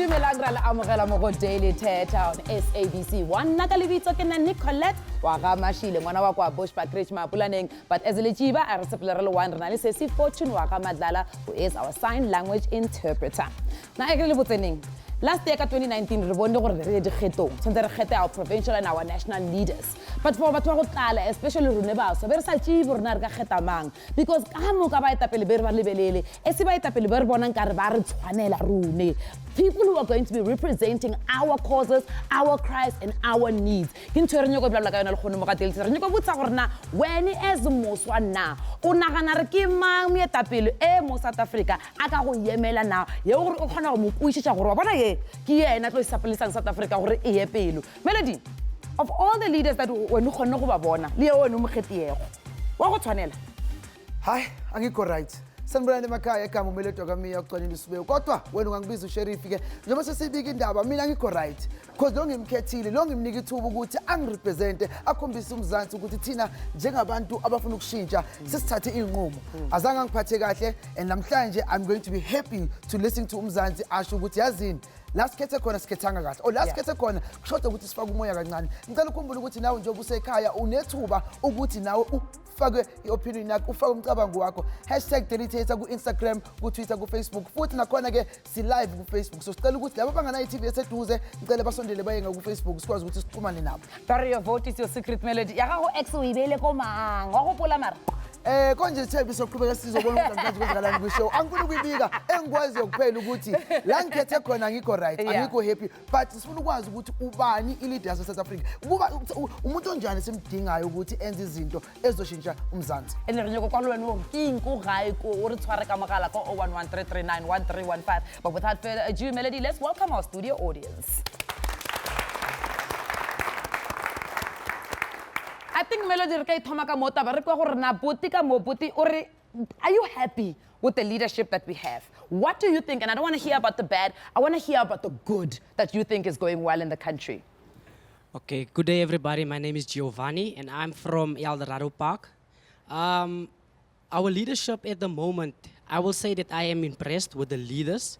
Dumelang ra le amogela mo go Daily Thetha on SABC. One naka lebitso ke nna Nicolette wa ga Mashile ngwana wa kwa Bushbuck Ridge Mapulaneng, but as le chiba a re sepela re le one rena le sesi Fortune wa ga Madlala, who is our sign language interpreter. Na e ke le botseneng. Last year, 2019, we won our provincial and our national leaders. But for what we tlala, especially Runeba, so very sachi burnar ka mang, because kamu ka ba etapele berba lebelele, esiba etapele berba nang karbar tshwanela rune. People who are going to be representing our causes, our cries, and our needs. Kintsere nyoko bla bla ka yona le khono mo ka teletse. Nyoko botsa gore na wena as moswa na o nagana re ke mang moetapele e mo South Africa aka go yemela na ye gore o khona go mo puisha gore wa bona ye ke yena tlo isapelisang South Africa gore e ye pelo. Melody, of all the leaders that when o khona go ba bona le yena o mo khetiego wa go tshwanela. Hi, angikho right. Sanibona emakhaya egama umeleto kwami yokucwanela isibewu. Kodwa wena ungangibiza uSheriff ke. Njengoba sesibika indaba mina ngikho right. Because lo ngimkhethile, lo ngimnika ithuba ukuthi angirepresente, akhombise umzansi ukuthi thina njengabantu abafuna ukushintsha sesithathe inqumo. Azange ngiphathe kahle and namhlanje I'm going to be happy to listen to umzansi asho ukuthi yazini last kethe khona sikhethanga kahle. Oh last kethe khona kushoda ukuthi sifake umoya kancane. Ngicela ukukhumbula ukuthi nawe njengoba usekhaya unethuba ukuthi nawe ufake iopinion yakho, ufake umcabango wakho. #DailyThetha ku Instagram, ku Twitter, ku Facebook. Futhi nakhona ke si live ku Facebook. So sicela ukuthi labo bangana iTV eseduze, ngicela basondele baye ku Facebook sikwazi ukuthi siqhumane nabo. Bury your vote is your secret, Melody. Ya go ex o ibele ko mang. Wa go pola mara. Konje Thembi soqhubeka sizobona ukuthi ngikwazi ukwenzakalani kwishow. Angifuni ukubika, engikwazi ukuphela ukuthi la ngikhethe khona ngikho right, angikho happy, but sifuna ukwazi ukuthi ubani ileader yase South Africa. Kuba umuntu onjani simdingayo ukuthi enze izinto ezoshintsha umzansi. Enrenyo kwa lwena wo kinko gae ko o re tshware ka mogala ko 0113391315. But without further ado, Melody, let's welcome our studio audience. I think Melody re ka ithoma ka mota ba re kwa gore na boti ka mo boti o re are you happy with the leadership that we have? What do you think? And I don't want to hear about the bad. I want to hear about the good that you think is going well in the country. Okay, good day everybody. My name is Giovanni and I'm from El Dorado Park. Our leadership at the moment, I will say that I am impressed with the leaders.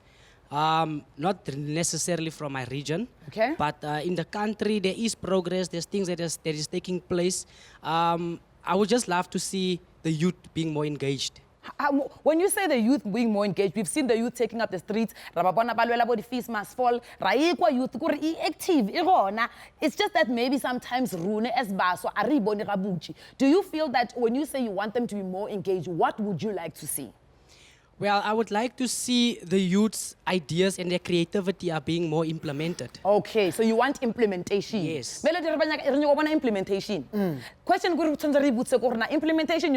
Not necessarily from my region, okay, but in the country there is progress, there's things that is taking place. I would just love to see the youth being more engaged. When you say the youth being more engaged, we've seen the youth taking up the streets. The must fall. Youth active. It's just that maybe sometimes do you feel that when you say you want them to be more engaged, what would you like to see? Well, I would like to see the youth's ideas and their creativity are being more implemented. Okay, so you want implementation? Yes. Implementation. Question implementation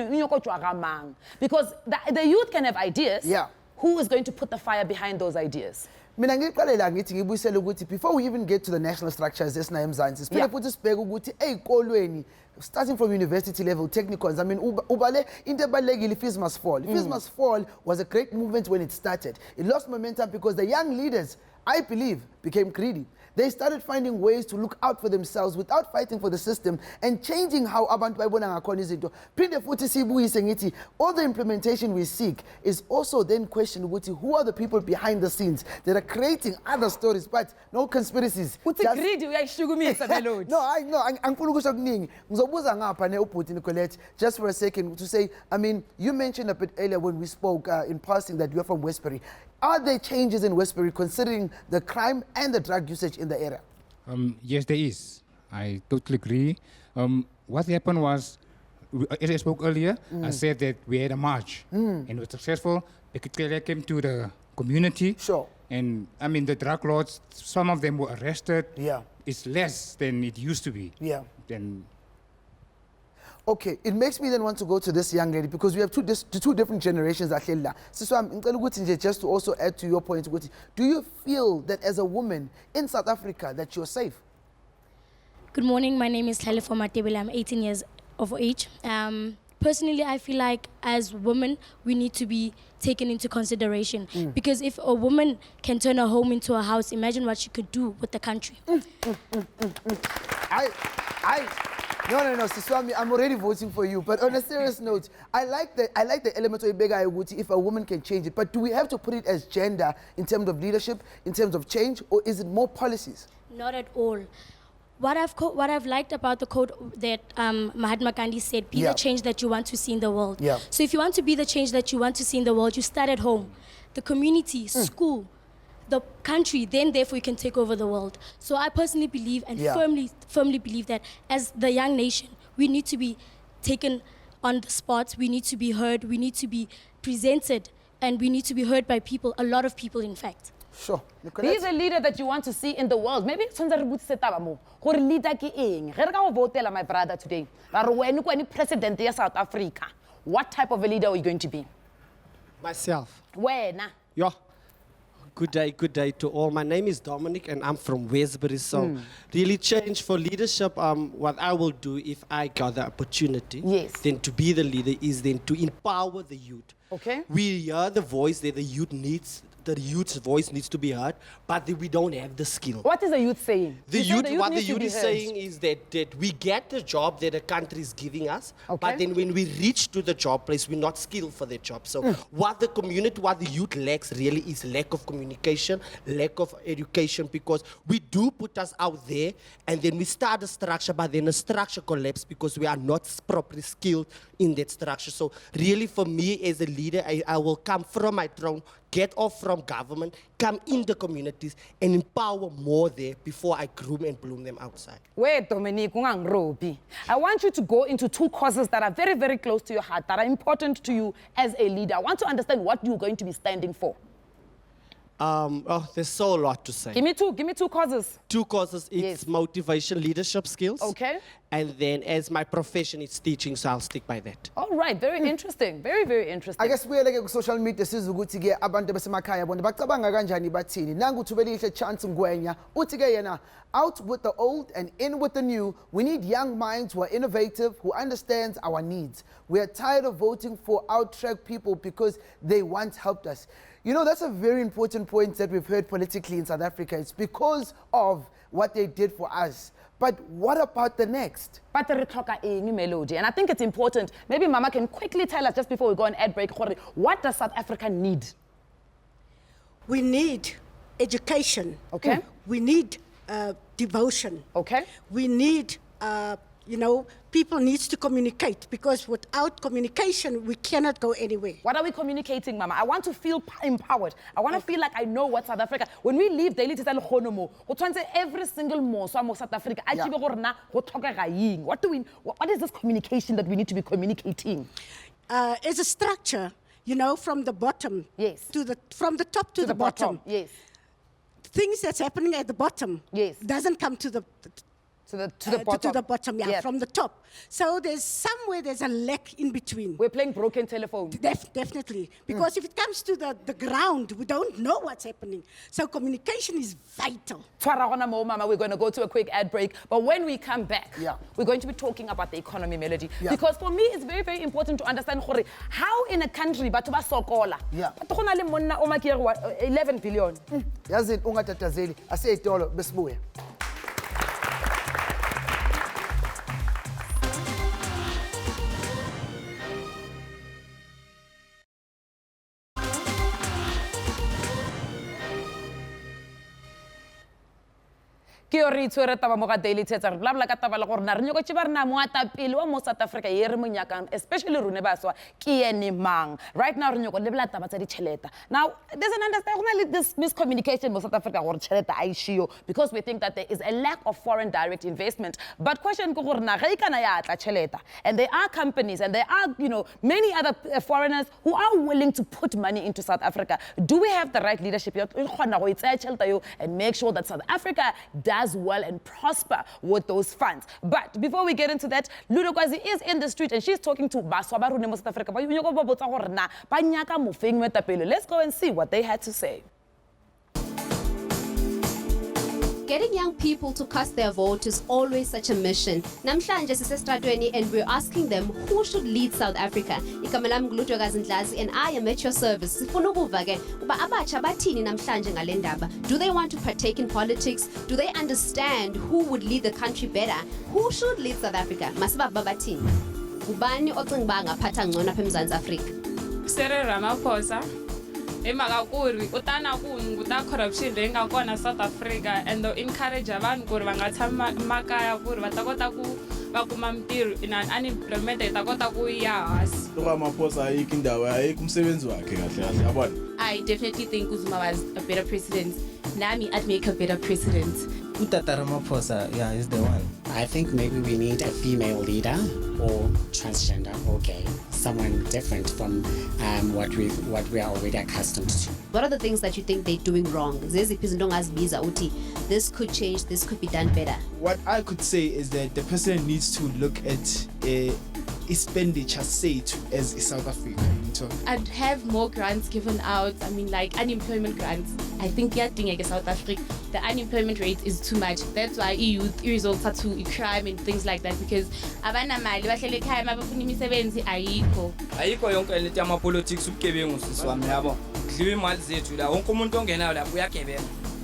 because the youth can have ideas. Yeah. Who is going to put the fire behind those ideas? Mina ngiqalela ngithi ngibuyisela ukuthi before we even get to the national structures esina emzansi siphinde futhi sibheke ukuthi ezikolweni starting from university level technicals, I mean ubale into ebalekile fees must fall. Fees must fall was a great movement when it started. It lost momentum because the young leaders, I believe, became greedy. They started finding ways to look out for themselves without fighting for the system and changing how abantu bayibona ngakhona izinto. Phinde futhi sibuyise ngithi all the implementation we seek is also then question ukuthi who are the people behind the scenes that are creating other stories, but no conspiracies. Greedy uyayishukumisa Melody. No, angifuna ukusho okuningi. Ngizobuza ngapha ne ubhuti Nicolette just for a second to say, I mean, you mentioned a bit earlier when we spoke in passing that you're from Westbury. Are there changes in Westbury considering the crime and the drug usage in the area? Yes, there is. I totally agree. What happened was, as I spoke earlier, I said that we had a march and it was successful. The criteria came to the community. Sure. And I mean, the drug lords, some of them were arrested. Yeah. It's less than it used to be. Yeah. Then. Okay, it makes me then want to go to this young lady because we have two different generations. So I'm just to also add to your point, do you feel that as a woman in South Africa that you're safe? Good morning, my name is Thetha Matebele. I'm 18 years of age. Personally, I feel like as women, we need to be taken into consideration because if a woman can turn a home into a house, imagine what she could do with the country. No, Siswami, I'm already voting for you. But on a serious note, I like the element of Ibega Iwuti if a woman can change it. But do we have to put it as gender in terms of leadership, in terms of change, or is it more policies? Not at all. What I've liked about the quote that Mahatma Gandhi said, be Yeah. the change that you want to see in the world. Yeah. So if you want to be the change that you want to see in the world, you start at home, the community, school, the country, then therefore you can take over the world. So I personally believe and Yeah. firmly believe that as the young nation, we need to be taken on the spot, we need to be heard, we need to be presented, and we need to be heard by people, a lot of people in fact. Sure. Be Nicolette? the leader that you want to see in the world. Maybe tshwanetse re botsise taba mo gore leader ke eng. Ge re ka go votela my brother today. Ra re wena ko ni president ya South Africa. What type of a leader are you going to be? Myself. Wena. Yeah. Good day to all. My name is Dominic and I'm from Westbury. So really change for leadership, what I will do if I got the opportunity, Yes. then to be the leader is then to empower the youth. Okay. We are the voice that the youth needs. The youth's voice needs to be heard, but we don't have the skill. What is the youth saying? The You say youth, what the needs to youth be is heard. saying is that we get the job that the country is giving us, Okay. but then when we reach to the job place, we're not skilled for that job. So what the community, what the youth lacks really is lack of communication, lack of education, because we do put us out there and then we start a structure, but then the structure collapses because we are not properly skilled in that structure. So really for me as a leader, I will come from my throne, get off from government, come in the communities and empower more there before I groom and bloom them outside. Wait, Dominique, ungangirobi. I want you to go into two causes that are very, very close to your heart, that are important to you as a leader. I want to understand what you're going to be standing for. There's so a lot to say. Give me two causes. Two causes, it's Yes. motivation, leadership skills. Okay. And then as my profession, it's teaching, so I'll stick by that. All right, very interesting. Very, very interesting. I guess we're like social media sizwe ukuthi ke abantu basemakhaya bona bacabanga kanjani bathini nangu thubelihle chance ngwenya uthi ke yena out with the old and in with the new. We need young minds who are innovative, who understands our needs. We are tired of voting for out-track people because they once helped us. You know, that's a very important point that we've heard politically in South Africa. It's because of what they did for us. But what about the next? But re tlhoka eng Melody, and I think it's important. Maybe Mama can quickly tell us just before we go on ad break, gore, what does South Africa need? We need education. Okay. We need devotion. Okay. We need, people needs to communicate, because without communication, we cannot go anywhere. What are we communicating, Mama? I want to feel empowered. I want to feel like I know what South Africa. When we leave daily to tell Honomo, every single mo South Africa, Yeah. what is this communication that we need to be communicating? As a structure, from the bottom Yes. from the top to the bottom. Yes. Things that's happening at the bottom Yes. doesn't come to the To the bottom. to the bottom, Yeah. from the top. So there's a lack in between. We're playing broken telephone. Definitely. Because if it comes to the ground, we don't know what's happening. So communication is vital. Twara gona mo, Mama, we're going to go to a quick ad break. But when we come back, Yeah. we're going to be talking about the economy, Melody. Yeah. Because for me, it's very, very important to understand gore, how in a country, batho ba sokola. Yeah. Batho go na le monna o makere wa 11 billion. Yazini ungatatazeli aseyitolo besibuya. Ke yo re itshwere taba mo ga daily Thetha re blabla ka taba le gore na re nyokotse ba re na moatapele wa mo South Africa ye re monyakang, especially rone baswa ke ene mang. Right now re nyoko le bla taba tsa ditšhelete. Now there's an understanding this miscommunication mo South Africa gore tšhelete a ishiyo, because we think that there is a lack of foreign direct investment. But question ke gore na ge ikana ya tla tšhelete, and there are companies and there are many other foreigners who are willing to put money into South Africa. Do we have the right leadership and make sure that South Africa does well and prosper with those funds? But before we get into that, Ludokwazi is in the street and she's talking to baswa ba rone mo South Africa. Let's go and see what they had to say. Getting young people to cast their vote is always such a mission. Namhlanje sisestradweni and we're asking them who should lead South Africa. Igama lami ngilutho kaZindlazi and I am at your service. Sifuna ukuva ke uba abatsha bathini namhlanje ngale ndaba. Do they want to partake in politics? Do they understand who would lead the country better? Who should lead South Africa? Masibaba bathini. Ubani ocinga uba angaphatha ngcono apha eMzantsi Afrika? Cyril Ramaphosa. Emakakuri utana kunguta corruption leyi nga kona South Africa and to encourage vanhu ku ri va nga tshama makaya ku ri va ta kota ku va kuma mitirho in unemployment yi ta kota ku ya hansi. Ramaphosa ayikho indawo ayikho umsebenzi wakhe kahle kahle yabona. I definitely think Uzuma was a better president. Nami I'd make a better president. Thetha Ramaphosa, yeah, is the one. I think maybe we need a female leader or transgender or gay, someone different from what we are already accustomed to. What are the things that you think they're doing wrong? This could change, this could be done better. What I could say is that the president needs to look at expenditure saved as a South African. I'd have more grants given out. I mean, like unemployment grants. I think in South Africa, the unemployment rate is too much. That's why youth results to crime and things like that because abana mali bahlele ekhaya mabafuna imisebenzi ayikho. Ayikho yonke lento yama politics ubugebengu sisiwami yabo. Kudliwa imali zethu la wonke umuntu ongenayo lapho uyagebenga.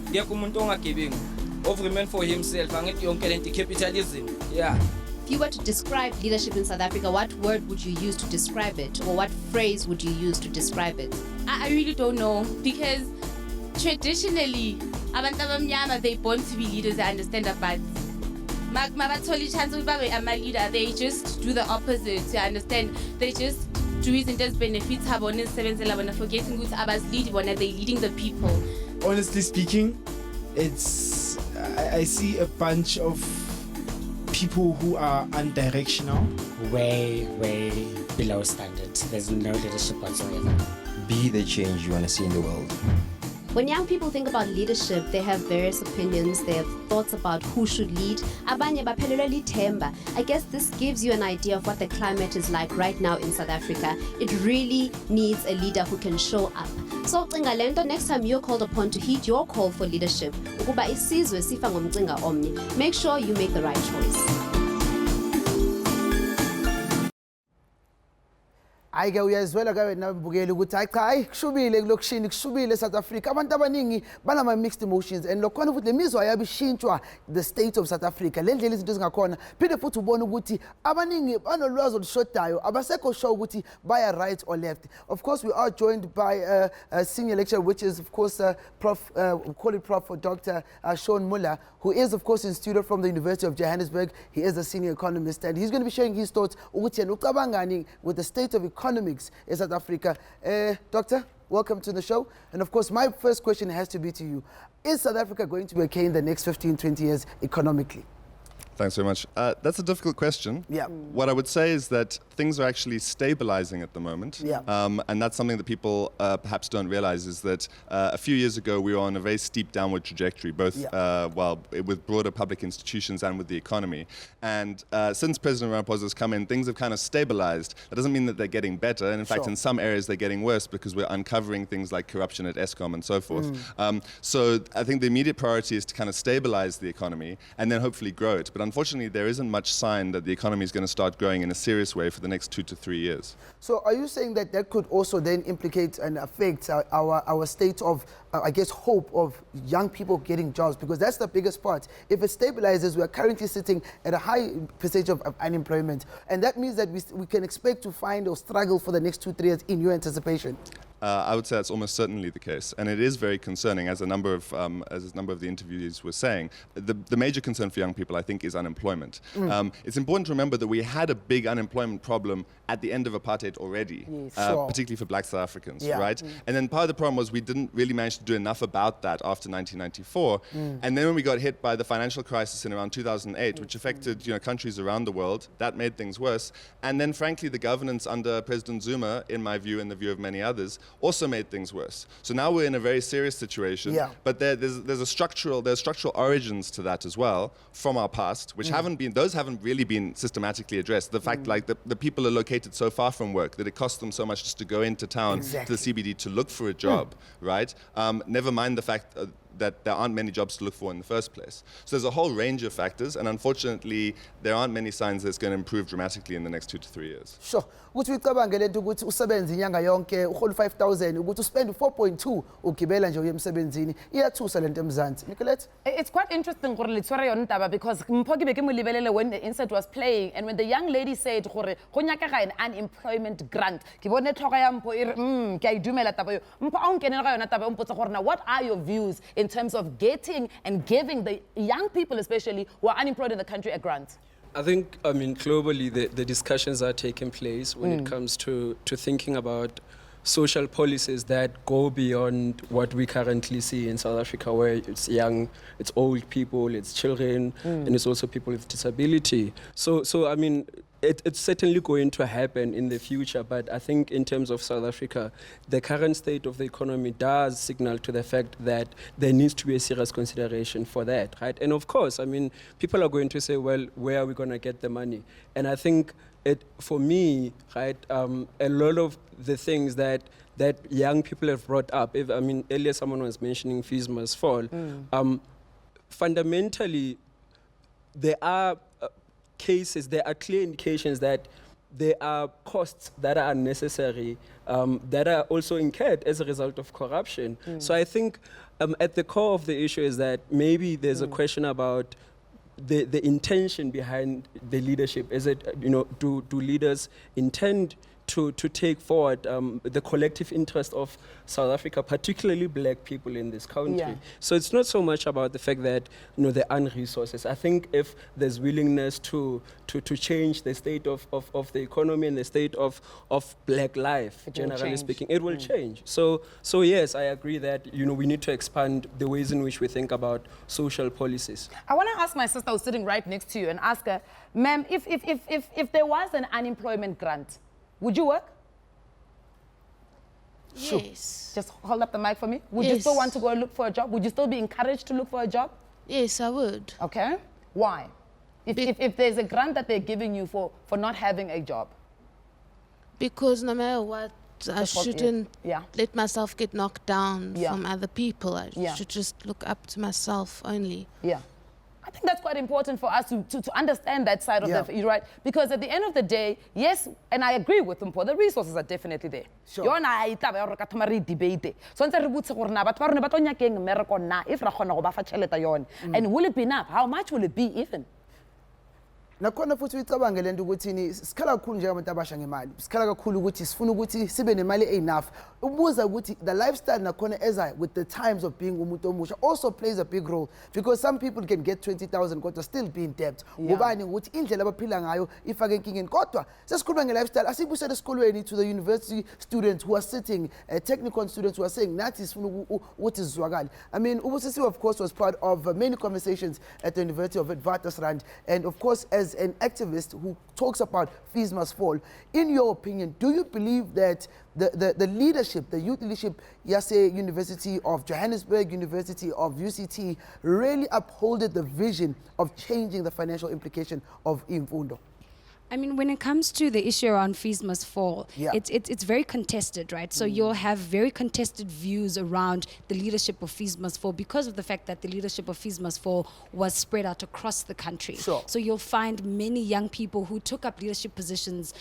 Ngeke umuntu ongagebengu. Of remain for himself angithi yonke lento capitalism. Yeah. If you were to describe leadership in South Africa, what word would you use to describe it? Or what phrase would you use to describe it? I really don't know because traditionally, abantu abamnyama they born to be leaders, I understand that, but mabatholi chance ukuba ama leader, they just do the opposite. You understand? They just do izinto ezibenefits abo nesebenzela bona forgetting ukuthi abaslead bona they leading the people. Honestly speaking, I see a bunch of people who are undirectional. Way below standard. There's no leadership whatsoever. Be the change you want to see in the world. When young people think about leadership, they have various opinions, they have thoughts about who should lead. Abanye baphelelwe lithemba. I guess this gives you an idea of what the climate is like right now in South Africa. It really needs a leader who can show up. So cinga lento, next time you're called upon to heed your call for leadership, ukuba isizwe sifa ngomcinga omnye, make sure you make the right choice. Ayike uyazwela kawe nabukeli ukuthi hayi kushubile kulokishini kushubile South Africa abantu abaningi banama mixed emotions and lokhona futhi lemizwa yabishintshwa the state of South Africa le ndlela izinto zingakhona phinde futhi ubone ukuthi abaningi banolwazi olushodayo abasekho sure ukuthi baya right or left. Of course we are joined by a senior lecturer which is of course Prof we call it Prof for Dr. Shaun Muller, who is of course in studio from the University of Johannesburg. He is a senior economist and he's going to be sharing his thoughts ukuthi yena ucabangani with the state of economics in South Africa. Doctor, welcome to the show. And of course, my first question has to be to you. Is South Africa going to be okay in the next 15, 20 years economically? Thanks very much. That's a difficult question. Yeah. What I would say is that things are actually stabilizing at the moment. Yeah. And that's something that people perhaps don't realize is that a few years ago we were on a very steep downward trajectory, both with broader public institutions and with the economy. And since President Ramaphosa has come in, things have kind of stabilized. That doesn't mean that they're getting better. And in fact, in some areas they're getting worse because we're uncovering things like corruption at Eskom and so forth. So I think the immediate priority is to kind of stabilize the economy and then hopefully grow it. But unfortunately, there isn't much sign that the economy is going to start growing in a serious way for the next 2 to 3 years. So are you saying that that could also then implicate and affect our state of, I guess, hope of young people getting jobs? Because that's the biggest part. If it stabilizes, we are currently sitting at a high percentage of unemployment. And that means that we can expect to find or struggle for the next 2-3 years in your anticipation. I would say that's almost certainly the case, and it is very concerning, as a number of the interviewees were saying. The major concern for young people, I think, is unemployment. It's important to remember that we had a big unemployment problem at the end of apartheid already, particularly for black South Africans, right? And then part of the problem was we didn't really manage to do enough about that after 1994. And then when we got hit by the financial crisis in around 2008, which affected countries around the world, that made things worse. And then, frankly, the governance under President Zuma, in my view and the view of many others, also made things worse. So now we're in a very serious situation, but there's structural origins to that as well from our past, which haven't really been systematically addressed. The fact like the people are located so far from work that it costs them so much just to go into town to the CBD to look for a job, right? Never mind the fact that there aren't many jobs to look for in the first place. So there's a whole range of factors, and unfortunately, there aren't many signs that it's going to improve dramatically in the next 2 to 3 years. Sure. Ukuthi uyicabange lento ukuthi usebenze inyanga yonke uhola 5,000 ukuthi uspend 4.2 ugibela nje uye emsebenzini iyathusa lento eMzansi. Nicolette? It's quite interesting gore le tshwere yona taba because mphoki be ke mo lebelele when the insert was playing and when the young lady said gore go nyakega an unemployment grant ke bone tlhoga ya mpho e re ke a idumela taba yo mpho a nkenela ga yona taba o mpotsa gore na what are your views in terms of getting and giving the young people especially who are unemployed in the country a grant? I think, I mean, globally, the discussions are taking place when it comes to thinking about social policies that go beyond what we currently see in South Africa, where it's young, it's old people, it's children, and it's also people with disability. So I mean, it's certainly going to happen in the future, but I think in terms of South Africa, the current state of the economy does signal to the fact that there needs to be a serious consideration for that, right? And of course, I mean, people are going to say, well, where are we going to get the money? And I think for me, right, a lot of the things that young people have brought up, I mean, earlier someone was mentioning fees must fall. Fundamentally, there are cases, there are clear indications that there are costs that are unnecessary, that are also incurred as a result of corruption. So I think at the core of the issue is that maybe there's a question about the intention behind the leadership. Is it, you know, do leaders intend to take forward the collective interest of South Africa, particularly black people in this country? Yeah. So it's not so much about the fact that, you know, there aren't resources. I think if there's willingness to change the state of the economy and the state of black life, generally speaking, it will change. So yes, I agree that, you know, we need to expand the ways in which we think about social policies. I want to ask my sister who's sitting right next to you and ask her, ma'am, if there was an unemployment grant, would you work? Yes. Just hold up the mic for me. Would you still want to go look for a job? Would you still be encouraged to look for a job? Yes, I would. Okay. Why? If there's a grant that they're giving you for not having a job? Because no matter what, I shouldn't let myself get knocked down from other people. I should just look up to myself only. Yeah. I think that's quite important for us to understand that side of the, right? Because at the end of the day, yes, and I agree with them, the resources are definitely there. Sure. Yona e taba ya gore ka thoma re debate. So ntse re botse gore na batho ba rona ba tlo nyakeng mmereko na if ra kgona go ba fa tšhelete yone. And will it be enough? How much will it be even? Nakhona futhi uyicabange lento ukuthi sikhala kakhulu njengabantu abasha ngemali. Sikhala kakhulu ukuthi sifuna ukuthi sibe nemali enough. Ubuza ukuthi the lifestyle nakhona eza with the times of being umuntu omusha also plays a big role because some people can get 20,000 kodwa still be in debt. Ngubani ukuthi indlela abaphila ngayo ifake enkingeni. Kodwa sesikhuluma nge-lifestyle asibusele esikolweni to the university students who are sitting, technical students who are saying nathi sifuna ukuthi sizwakale. I mean, Ubusisiwe of course was part of many conversations at the University of Witwatersrand, and of course as an activist who talks about fees must fall. In your opinion, do you believe that the leadership, the youth leadership, Yase University of Johannesburg, University of UCT, really upholded the vision of changing the financial implication of imfundo? I mean, when it comes to the issue around fees must fall, it's very contested, right? So you'll have very contested views around the leadership of fees must fall because of the fact that the leadership of fees must fall was spread out across the country. Sure. So you'll find many young people who took up leadership positions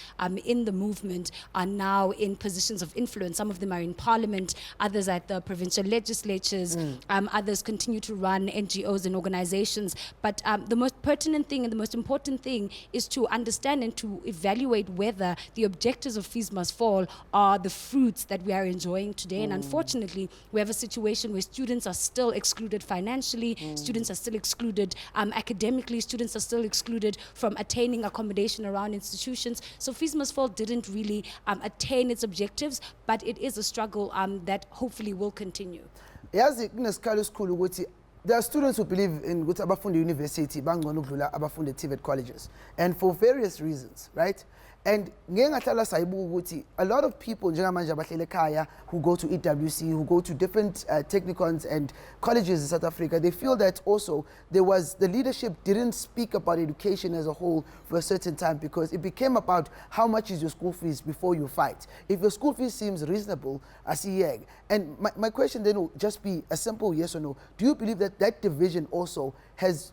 in the movement are now in positions of influence. Some of them are in parliament, others at the provincial legislatures, others continue to run NGOs and organizations. But the most pertinent thing and the most important thing is to understand and to evaluate whether the objectives of fees must fall are the fruits that we are enjoying today. And unfortunately, we have a situation where students are still excluded financially, students are still excluded academically, students are still excluded from attaining accommodation around institutions. So fees must fall didn't really attain its objectives, but it is a struggle that hopefully will continue. Yazi kunesikhala esikhulu ukuthi there are students who believe in ukuthi abafundi university bangcono ukudlula abafundi TVET colleges, and for various reasons, right? And a lot of people who go to EWC, who go to different technicons and colleges in South Africa, they feel that also the leadership didn't speak about education as a whole for a certain time because it became about how much is your school fees before you fight. If your school fees seems reasonable, I see yeah. And my question then will just be a simple yes or no. Do you believe that that division also has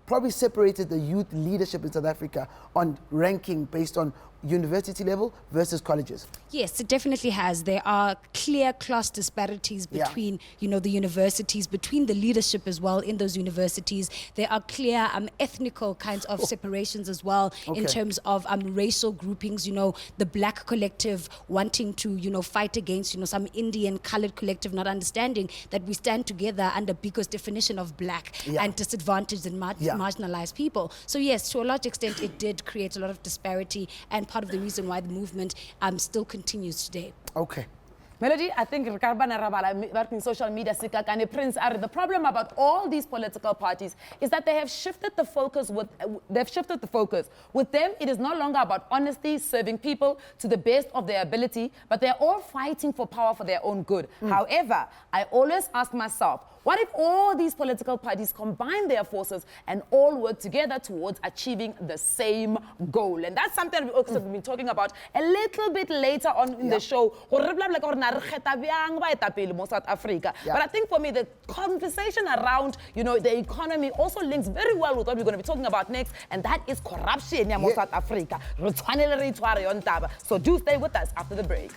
probably separated the youth leadership in South Africa on ranking based on university level versus colleges? Yes, it definitely has. There are clear class disparities between, the universities, between the leadership as well in those universities. There are clear ethnical kinds of separations as well in terms of racial groupings. The black collective wanting to, fight against, some Indian colored collective, not understanding that we stand together under Biko's definition of black and disadvantaged and marginalized people. So yes, to a large extent, it did create a lot of disparity and part of the reason why the movement still continues today. Okay. Melody, I think working social media, Prince, the problem about all these political parties is that they have shifted the focus. With them, it is no longer about honesty, serving people to the best of their ability, but they're all fighting for power for their own good. However, I always ask myself, what if all these political parties combine their forces and all work together towards achieving the same goal? And that's something we've also been talking about a little bit later on in the show. South Africa. But I think for me, the conversation around, the economy also links very well with what we're going to be talking about next, and that is corruption in South Africa. So do stay with us after the break.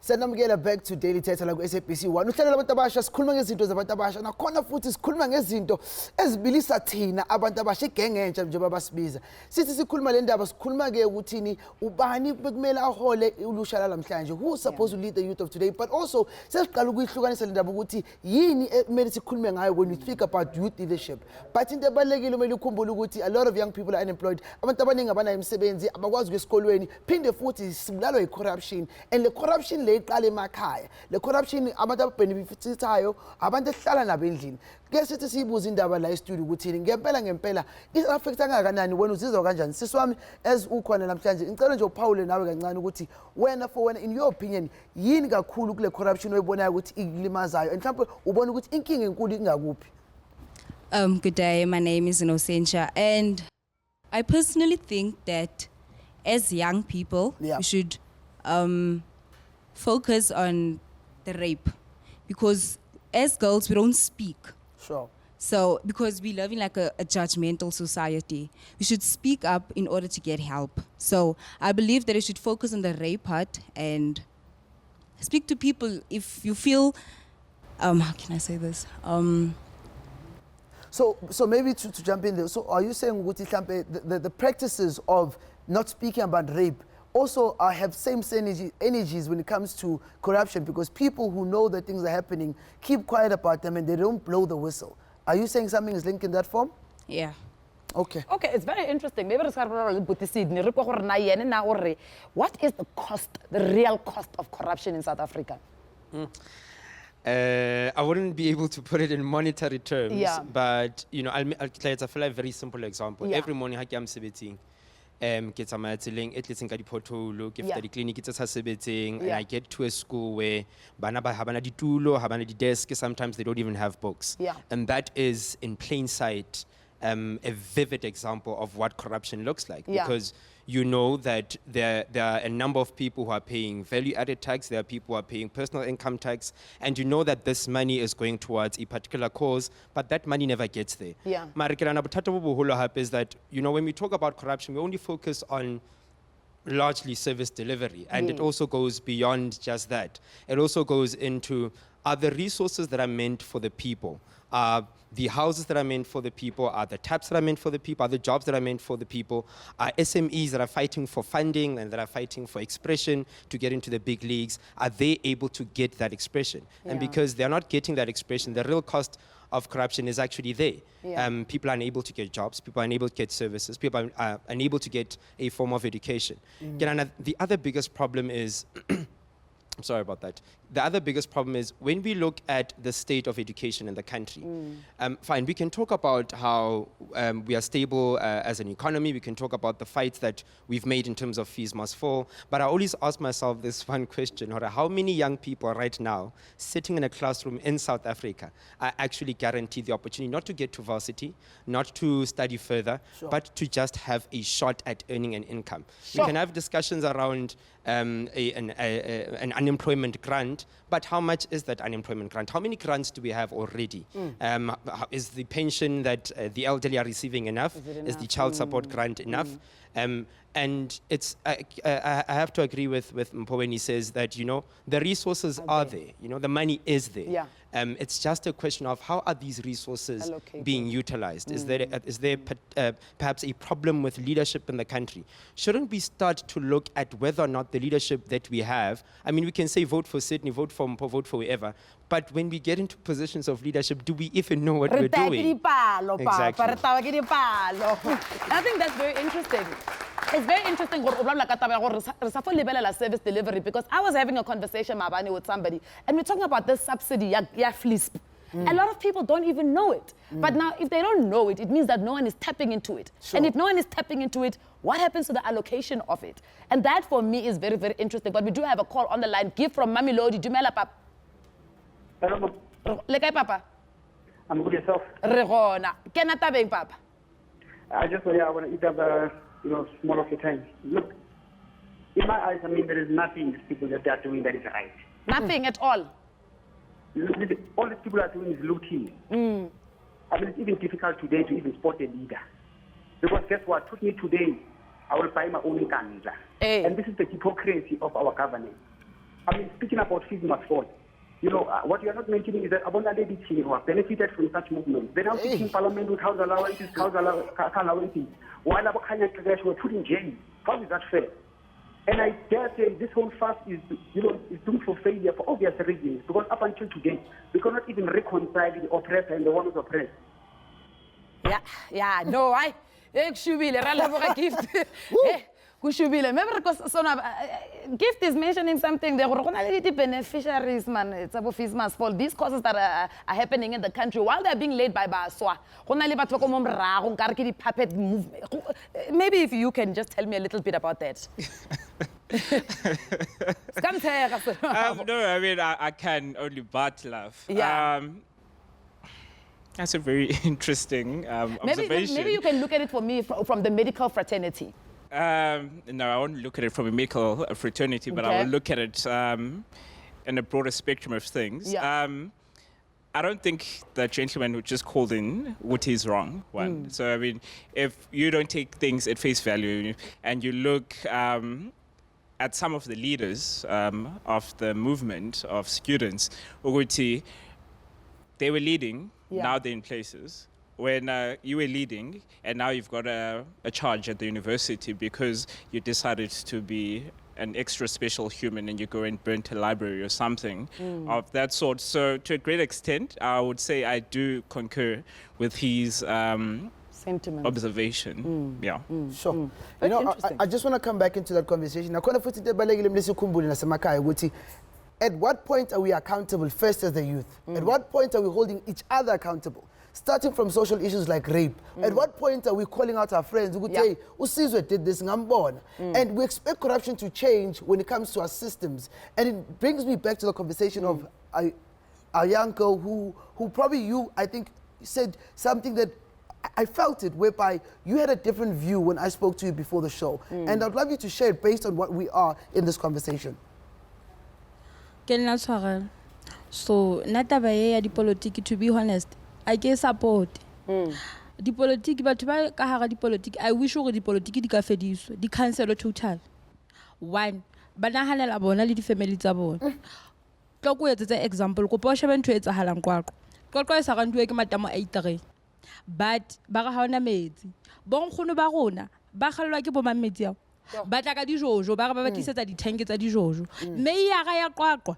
Sanamukela back to Daily Thetha la SABC 1. Uhlelo labantu abasha sikhuluma ngezinto zabantu abasha nakhona futhi sikhuluma ngezinto ezibilisa thina abantu abasha igenge entsha njengoba basibiza. Sithi sikhuluma le ndaba sikhuluma ke ukuthini ubani bekumele ahole ulusha namhlanje. Who is supposed to lead the youth of today? But also sesiqala ukuyihlukanisa le ndaba ukuthi yini emele sikhulume ngayo when we speak about youth leadership. But into ebalekile umele ukhumbule ukuthi a lot of young people are unemployed. Abantu abaningi abanayo imisebenzi abakwazi ukuyesikolweni phinde futhi sibulalwa i-corruption, and the corruption iqala emakhaya. Le corruption abantu abenefitsayo abantu ehlala nabo endlini. Ke sithi sibuza indaba la e-studio ukuthi ngempela i-affecta kangakanani wena uzizwa kanjani? Siswami as ukhona namhlanje ngicela nje uPaul nawe kancane ukuthi wena in your opinion yini kakhulu kule corruption oyibonayo ukuthi ilimazayo and mhlawumbe ubona ukuthi inkinga enkulu ingakuphi? Good day, my name is Innocentia, and I personally think that as young people we should focus on the rape, because as girls we don't speak. Sure. So because we live in like a judgmental society, we should speak up in order to get help. So I believe that we should focus on the rape part and speak to people if you feel, how can I say this? So maybe to jump in there, so are you saying the practices of not speaking about rape also have same energies when it comes to corruption, because people who know that things are happening keep quiet about them and they don't blow the whistle? Are you saying something is linked in that form? Yeah. Okay, it's very interesting. Maybe what is the cost, the real cost of corruption in South Africa? I wouldn't be able to put it in monetary terms, but I'll tell a very simple example. Every morning I'm sebetsing. Get some tseleng at least in diphotholo ke feta di-clinic tse sa sebetseng, and I get to a school where bana ba habana ditulo, habana di-desk, sometimes they don't even have books. And that is in plain sight a vivid example of what corruption looks like, because you know that there are a number of people who are paying value-added tax, there are people who are paying personal income tax, and you know that this money is going towards a particular cause, but that money never gets there. Is that, when we talk about corruption, we only focus on largely service delivery, and it also goes beyond just that. It also goes into other resources that are meant for the people. The houses that are meant for the people, are the taps that are meant for the people, are the jobs that are meant for the people, are SMEs that are fighting for funding and that are fighting for expression to get into the big leagues, are they able to get that expression? And because they're not getting that expression, the real cost of corruption is actually there. People are unable to get jobs, people are unable to get services, people are unable to get a form of education. The other biggest problem is I'm sorry about that. The other biggest problem is when we look at the state of education in the country. Fine, we can talk about how we are stable as an economy. We can talk about the fights that we've made in terms of fees must fall. But I always ask myself this one question: how many young people right now sitting in a classroom in South Africa are actually guaranteed the opportunity not to get to varsity, not to study further, but to just have a shot at earning an income? We can have discussions around an unemployment grant, but how much is that unemployment grant? How many grants do we have already? Is the pension that the elderly are receiving enough? Is the child support grant enough? And it's I have to agree with Mpho when he says that, the resources are there. The money is there. Yeah. It's just a question of how are these resources being utilized? Is there perhaps a problem with leadership in the country? Shouldn't we start to look at whether or not the leadership that we have, I mean, we can say vote for Sydney, vote for Mpho, vote for whoever, but when we get into positions of leadership, do we even know what we're doing? Exactly. I think that's very interesting. It's very interesting service delivery, because I was having a conversation with somebody and we're talking about this subsidy, FLISP. A lot of people don't even know it. But now if they don't know it, it means that no one is tapping into it. And if no one is tapping into it, what happens to the allocation of it? And that for me is very, very interesting. But we do have a call on the line. Give from Mamelodi. Dumela, Papa. Hello. Lekay, Papa. I'm good yourself. Regona. Kena tabeng, Papa. I want to eat up small of your time. Look, in my eyes, I mean, there is nothing these people that they are doing that is right. Nothing at all. All these people are doing is looting. I mean, it's even difficult today to even spot a leader. Because guess what? Took me today, I will buy my own Kandla. And this is the hypocrisy of our government. I mean, speaking about fees must fall. What you are not mentioning is that Abona lady who have benefited from such movements. They're now sitting in parliament with house allowances, while our Kenya Kadesh were put in jail. How is that fair? And I dare say this whole fast is doomed for failure for obvious reasons, because up until today, we cannot even reconcile the oppressor and the one who's oppressed. No, I shubile rala gift. Remember, because gift is mentioning something. There are beneficiaries, man. It's about fees must fall. These causes that are happening in the country while they're being led by Baswa. Maybe if you can just tell me a little bit about that. No, I mean, I can only but laugh. Yeah. That's a very interesting observation. Maybe you can look at it for me from the medical fraternity. No, I won't look at it from a medical fraternity, but I will look at it in a broader spectrum of things. Yeah. I don't think the gentleman who just called in, what is wrong, one. So, I mean, if you don't take things at face value and you look at some of the leaders of the movement of students, they were leading, now they're in places. When you were leading and now you've got a charge at the university because you decided to be an extra special human and you go and burn a library or something of that sort. So to a great extent, I would say I do concur with his sentiment, observation. Yeah. Sure. I just want to come back into that conversation. At what point are we accountable first as the youth? At what point are we holding each other accountable? Starting from social issues like rape. At what point are we calling out our friends? Hey, Usizwe did this, and we expect corruption to change when it comes to our systems. And it brings me back to the conversation of our young girl who probably I think, said something that I felt it, whereby you had a different view when I spoke to you before the show. And I'd love you to share it based on what we are in this conversation. So, natabaye di politiki, to be honest, I get support. Di politiki, but di politiki, I wish di politiki di ka fediswa, di cancel total. One, banahanela bona le di family tsa bona. Tlo go etsa example, go posha bentho etsa halang kwaqo. Kwaqo e sa rantwe ke matamo a itere. But ba ga haona metsi. Bon khono ba rona, ba khalwa ke bo mametsi ao. Ba tla ka dijojo, ba ba tlisetsa di tank tsa dijojo. Me ya ga ya kwaqo.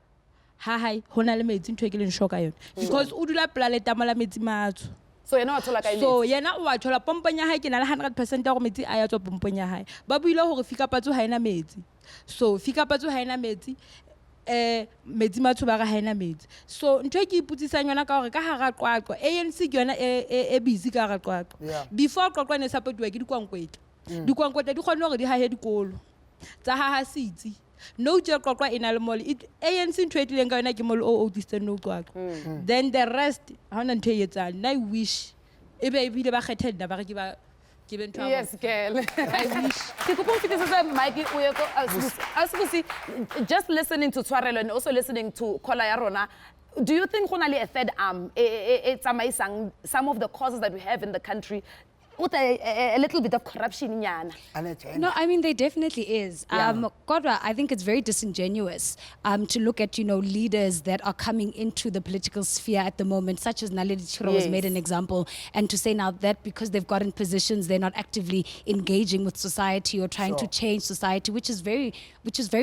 Hi, hona le metsi ntwe ke le nshoka yona. Because o dula pla tamo la metsi matso. So yena wa thola ka ile. So yena o wa thola pompong ya hae ke na le 100% ya go metsi a ya tswa pompong ya hae. Ba buile hore fika patso ha ena metsi. So fika patso ha ena metsi. metsi mathuba ga haena metsi. So ntwe ke iputsisang yona ka hore ka hara qwaqwa ANC ke yona e busy ka hara qwaqwa. Before qwaqwa ne supportwa ke dikwankwetla. Dikwankwetla di kgone hore di hahe dikolo. Tsa haha sitsi. No je qwaqwa ina le mole. ANC ntwe etileng ka yona ke mole o Eastern no qwaqwa. Then the rest ha hona ntwe e etsang. I wish ebe ebile ba kgethe nna ba re ke ba yes, girl. Just listening to Tshwarelo and also listening to Kola ya Rona, do you think a third arm, some of the causes that we have in the country, a little bit of corruption? No, I mean, there definitely is. Kodwa, I think it's very disingenuous to look at, leaders that are coming into the political sphere at the moment, such as Naledi Chiro was made an example, and to say now that because they've gotten positions, they're not actively engaging with society or trying to change society, which is very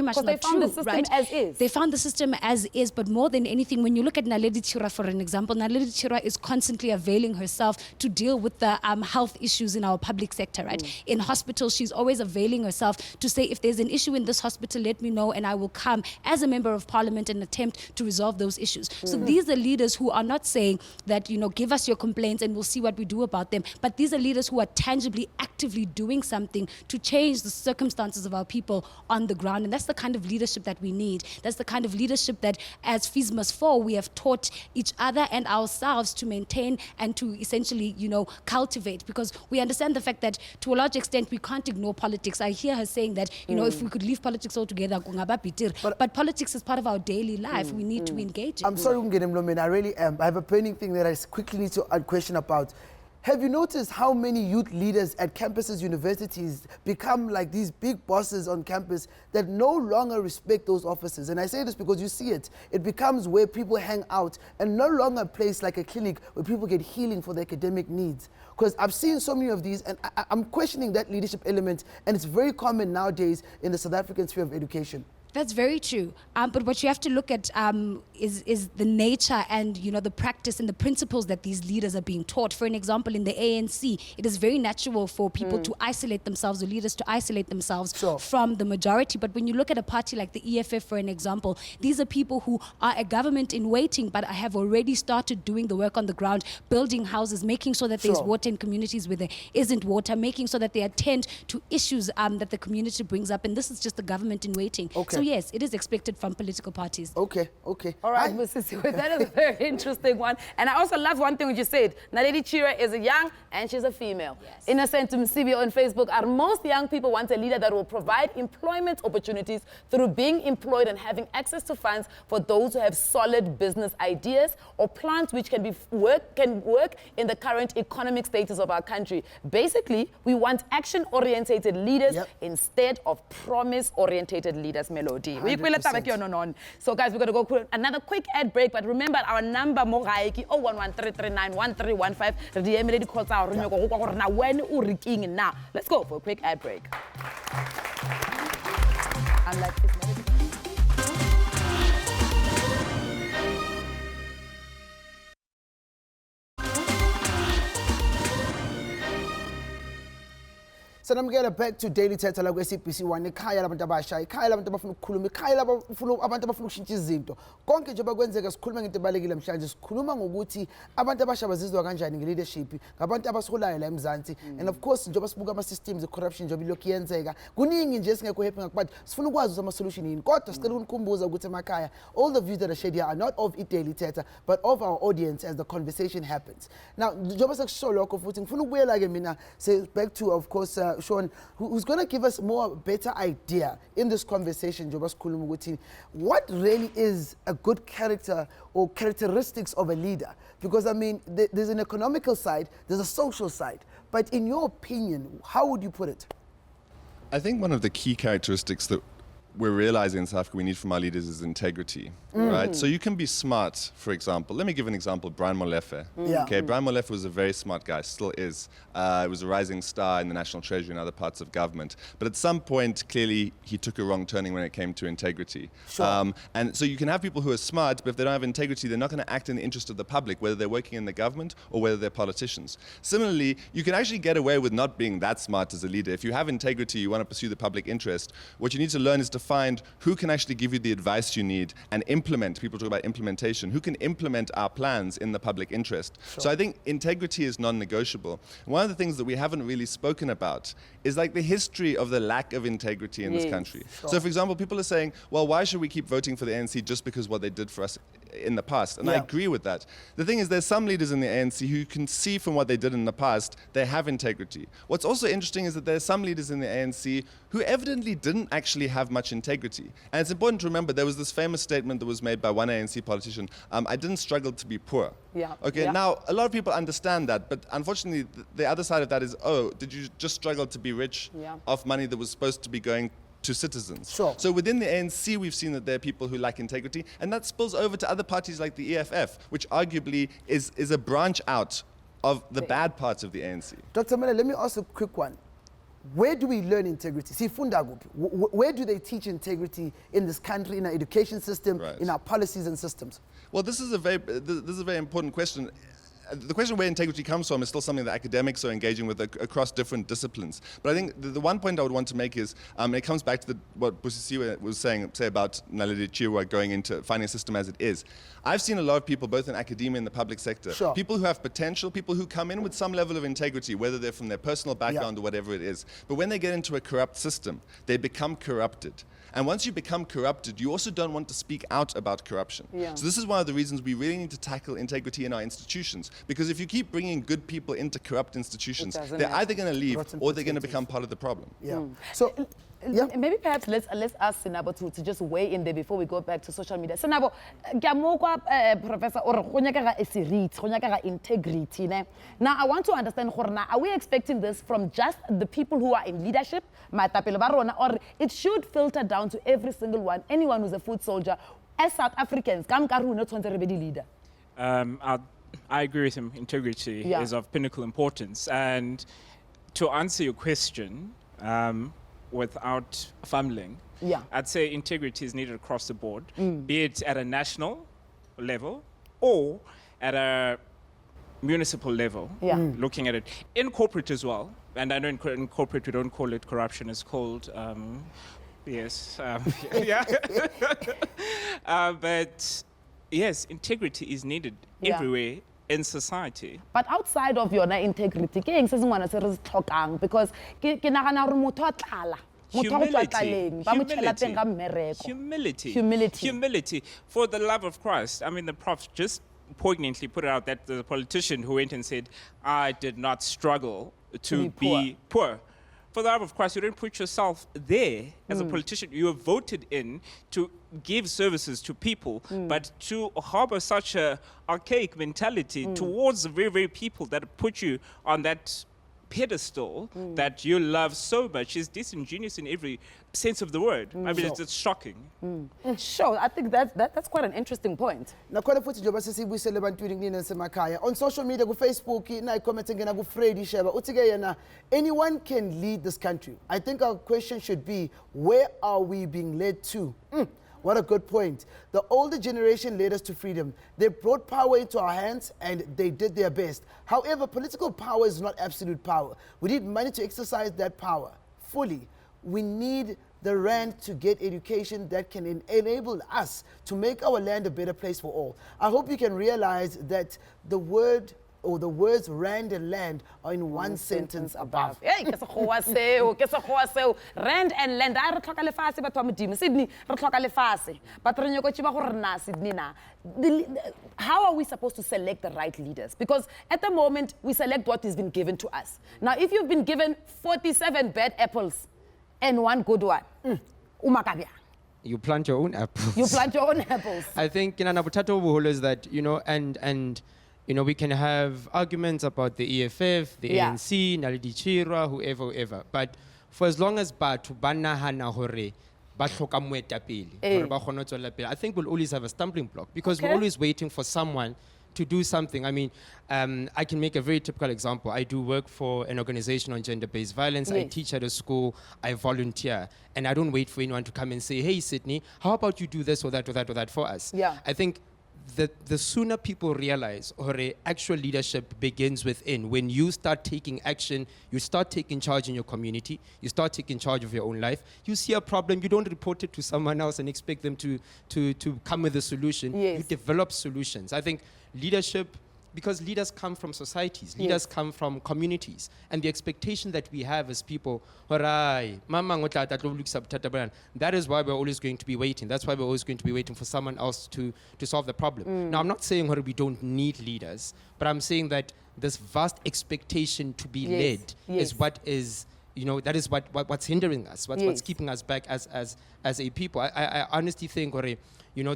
much not true. Because they found the system as is. They found the system as is, but more than anything, when you look at Naledi Chiro, for an example, Naledi Chiro is constantly availing herself to deal with the health issues in our public sector, right? In hospitals, she's always availing herself to say, if there's an issue in this hospital, let me know and I will come as a member of parliament and attempt to resolve those issues. So these are leaders who are not saying that, give us your complaints and we'll see what we do about them. But these are leaders who are tangibly, actively doing something to change the circumstances of our people on the ground. And that's the kind of leadership that we need. That's the kind of leadership that as Fees Must Fall, we have taught each other and ourselves to maintain and to essentially, cultivate, because we understand the fact that to a large extent we can't ignore politics. I hear her saying that if we could leave politics altogether, but politics is part of our daily life. We need to engage it. I'm sorry, Mlomeni, I really am. I have a burning thing that I quickly need to question about. Have you noticed how many youth leaders at campuses, universities become like these big bosses on campus that no longer respect those offices? And I say this because you see it. It becomes where people hang out and no longer a place like a clinic where people get healing for their academic needs. Because I've seen so many of these and I'm questioning that leadership element, and it's very common nowadays in the South African sphere of education. That's very true. But what you have to look at is the nature and the practice and the principles that these leaders are being taught. For an example, in the ANC, it is very natural for people to isolate themselves, or leaders to isolate themselves from the majority. But when you look at a party like the EFF, for an example, these are people who are a government in waiting, but have already started doing the work on the ground, building houses, making sure that there's water in communities where there isn't water, making sure that they attend to issues that the community brings up. And this is just the government in waiting. So yes, it is expected from political parties. Okay. All right, Mrs. That is a very interesting one. And I also love one thing which you said. Naledi Chiro is a young and she's a female. Yes. Innocent Msibi on Facebook, are most young people want a leader that will provide employment opportunities through being employed and having access to funds for those who have solid business ideas or plans which can work in the current economic status of our country. Basically, we want action-orientated leaders instead of promise-orientated leaders, Melody. So guys, we're going to go through another quick ad break, but remember our number 011-339-1315. Now let's go for a quick ad break. So I'm getting back to Daily Thetha la SABC 1. Ikhaya labantu abasha, ikhaya labantu abafuna ukukhuluma, ikhaya abantu abafuna ukushintsha izinto. Konke njengoba kwenzeka sikhuluma ngento ebalekile namhlanje, sikhuluma ngokuthi abantu abasha bazizwa kanjani nge-leadership, ngabantu abasiholayo la eMzansi. And of course njengoba sibuka ama-systems corruption njengoba ilokhu yenzeka, kuningi nje singekho happy ngakho, but sifuna ukwazi ama-solution yini. Kodwa sicela ukunikhumbuza ukuthi emakhaya, all the views that are shared here are not of Daily Thetha, but of our audience as the conversation happens. Now njengoba sekusho lokho futhi ngifuna ukubuyela ke mina back to of course Sean, who's going to give us more better idea in this conversation, what really is a good character or characteristics of a leader? Because I mean, there's an economical side, there's a social side, but in your opinion, how would you put it? I think one of the key characteristics that we're realizing in South Africa we need from our leaders is integrity, right? So you can be smart, for example. Let me give an example, Brian Molefe. Okay, Brian Molefe was a very smart guy, still is. He was a rising star in the National Treasury and other parts of government. But at some point, clearly, he took a wrong turning when it came to integrity. And so you can have people who are smart, but if they don't have integrity, they're not going to act in the interest of the public, whether they're working in the government or whether they're politicians. Similarly, you can actually get away with not being that smart as a leader. If you have integrity, you want to pursue the public interest, what you need to learn is to find who can actually give you the advice you need and implement, people talk about implementation, who can implement our plans in the public interest. So I think integrity is non-negotiable. One of the things that we haven't really spoken about is like the history of the lack of integrity in this country. So for example, people are saying, well, why should we keep voting for the ANC just because what they did for us in the past? And I agree with that. The thing is, there's some leaders in the ANC who can see from what they did in the past, they have integrity. What's also interesting is that there's some leaders in the ANC who evidently didn't actually have much integrity. And it's important to remember there was this famous statement that was made by one ANC politician, I didn't struggle to be poor. Okay, now a lot of people understand that, but unfortunately the other side of that is, oh, did you just struggle to be rich off money that was supposed to be going to citizens? So within the ANC, we've seen that there are people who lack integrity, and that spills over to other parties like the EFF, which arguably is a branch out of the bad parts of the ANC. Dr. Miller, let me ask a quick one. Where do we learn integrity? Where do they teach integrity in this country, in our education system, in our policies and systems? Well, this is a very important question. The question where integrity comes from is still something that academics are engaging with across different disciplines. But I think the one point I would want to make is, it comes back to what Busisiwe was saying, say about Naledi Chirwa going into finding a system as it is. I've seen a lot of people, both in academia and the public sector, people who have potential, people who come in with some level of integrity, whether they're from their personal background or whatever it is. But when they get into a corrupt system, they become corrupted. And once you become corrupted, you also don't want to speak out about corruption. So this is one of the reasons we really need to tackle integrity in our institutions. Because if you keep bringing good people into corrupt institutions, they're either going to leave or they're going to become part of the problem. So maybe perhaps let's ask Senabo to just weigh in there before we go back to social media. Senabo, Professor, or integrity. Now I want to understand, are we expecting this from just the people who are in leadership, or it should filter down to every single one, anyone who's a foot soldier? As South Africans, leader. I agree with him. Integrity is of pinnacle importance. And to answer your question, without fumbling, I'd say integrity is needed across the board, be it at a national level or at a municipal level, looking at it. In corporate as well, and I know in corporate we don't call it corruption, it's called, but yes, integrity is needed everywhere in society. But outside of your integrity, because humility. For the love of Christ. I mean, the Prof just poignantly put it out that the politician who went and said, I did not struggle to be poor. For the love of Christ, you don't put yourself there as a politician. You are voted in to give services to people, but to harbor such a archaic mentality towards the very, very people that put you on that pedestal that you love so much is disingenuous in every sense of the word. I mean, it's shocking. Sure, I think that's quite an interesting point. On social media, on Facebook, anyone can lead this country. I think our question should be, where are we being led to? What a good point. The older generation led us to freedom. They brought power into our hands and they did their best. However, political power is not absolute power. We need money to exercise that power fully. We need the rand to get education that can enable us to make our land a better place for all. I hope you can realize that the word or the words rand and land are in one sentence above. Hey, rand and land. I re lefase batho ba modimo. Sydney re lefase. But re nyoko chiba gore na Sydney na. How are we supposed to select the right leaders? Because at the moment we select what has been given to us. Now if you've been given 47 bad apples and one good one, you plant your own apples. You plant your own apples. I think is that, and we can have arguments about the EFF, the ANC, Naledi Chirwa, whoever. But for as long as batho ba nahana hore ba hloka moetapele, hore ba kgone ho tswella pele, I think we'll always have a stumbling block because we're always waiting for someone to do something. I mean, I can make a very typical example. I do work for an organization on gender-based violence. I teach at a school. I volunteer. And I don't wait for anyone to come and say, hey, Sydney, how about you do this or that or that or that for us? I think the sooner people realize or actual leadership begins within, when you start taking action, you start taking charge in your community, you start taking charge of your own life, you see a problem, you don't report it to someone else and expect them to come with a solution. Yes. You develop solutions. I think leadership, because leaders come from societies, leaders come from communities, and the expectation that we have as people, that is why we're always going to be waiting. That's why we're always going to be waiting for someone else to solve the problem. Now, I'm not saying we don't need leaders, but I'm saying that this vast expectation to be led is what is, that is what's hindering us, what's keeping us back as a people. I honestly think,